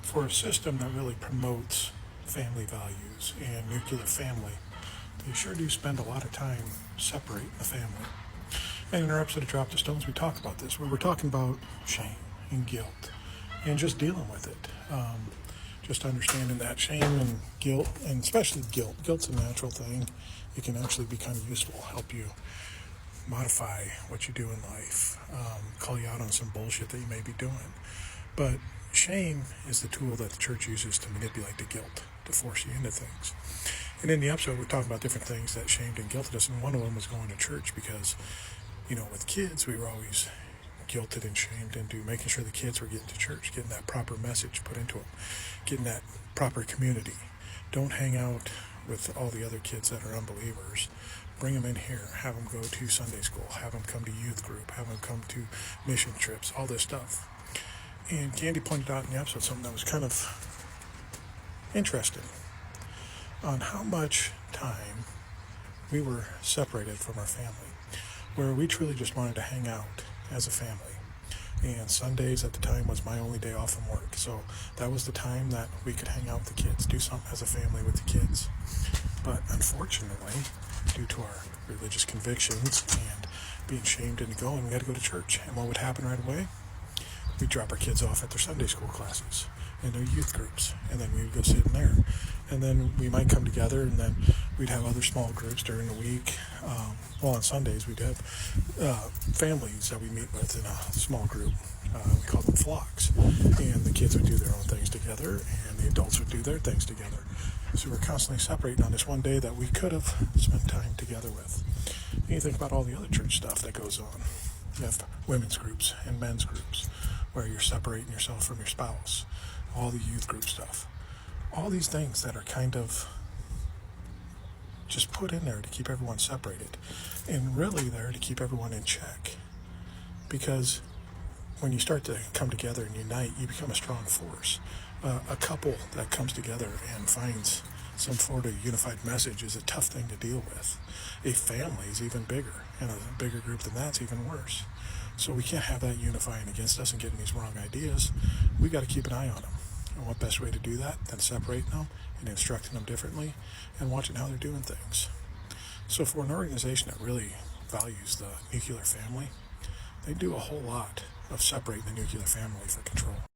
For a system that really promotes family values and nuclear family, they sure do spend a lot of time separating the family. And in our episode of Drop the Stones, we talk about this, where we're talking about shame and guilt and just dealing with it. Just understanding that shame and guilt, and especially guilt. Guilt's a natural thing. It can actually be kind of useful, help you modify what you do in life, call you out on some bullshit that you may be doing. But shame is the tool that the church uses to manipulate the guilt, to force you into things. And in the episode, we're talking about different things that shamed and guilted us, and one of them was going to church because, with kids, we were always guilted and shamed into making sure the kids were getting to church, getting that proper message put into them, getting that proper community. Don't hang out with all the other kids that are unbelievers. Bring them in here, have them go to Sunday school, have them come to youth group, have them come to mission trips, all this stuff. And Candy pointed out in the episode something that was kind of interesting on how much time we were separated from our family, where we truly just wanted to hang out as a family. And Sundays at the time was my only day off from work. So that was the time that we could hang out with the kids, do something as a family with the kids. But unfortunately, due to our religious convictions and being shamed into going, we had to go to church. And what would happen right away? We'd drop our kids off at their Sunday school classes and their youth groups, and then we would go sit in there. And then we might come together, and then we'd have other small groups during the week. On Sundays, we'd have families that we meet with in a small group. We call them flocks. And the kids would do their own things together, and the adults would do their things together. So we're constantly separating on this one day that we could have spent time together with. And you think about all the other church stuff that goes on. You have women's groups and men's groups where you're separating yourself from your spouse, all the youth group stuff. All these things that are kind of just put in there to keep everyone separated, and really there to keep everyone in check. Because when you start to come together and unite, you become a strong force. A couple that comes together and finds some sort of unified message is a tough thing to deal with. A family is even bigger, and a bigger group than that's even worse. So we can't have that unifying against us and getting these wrong ideas. We got to keep an eye on them. And what best way to do that than separating them and instructing them differently and watching how they're doing things. So for an organization that really values the nuclear family, they do a whole lot of separating the nuclear family for control.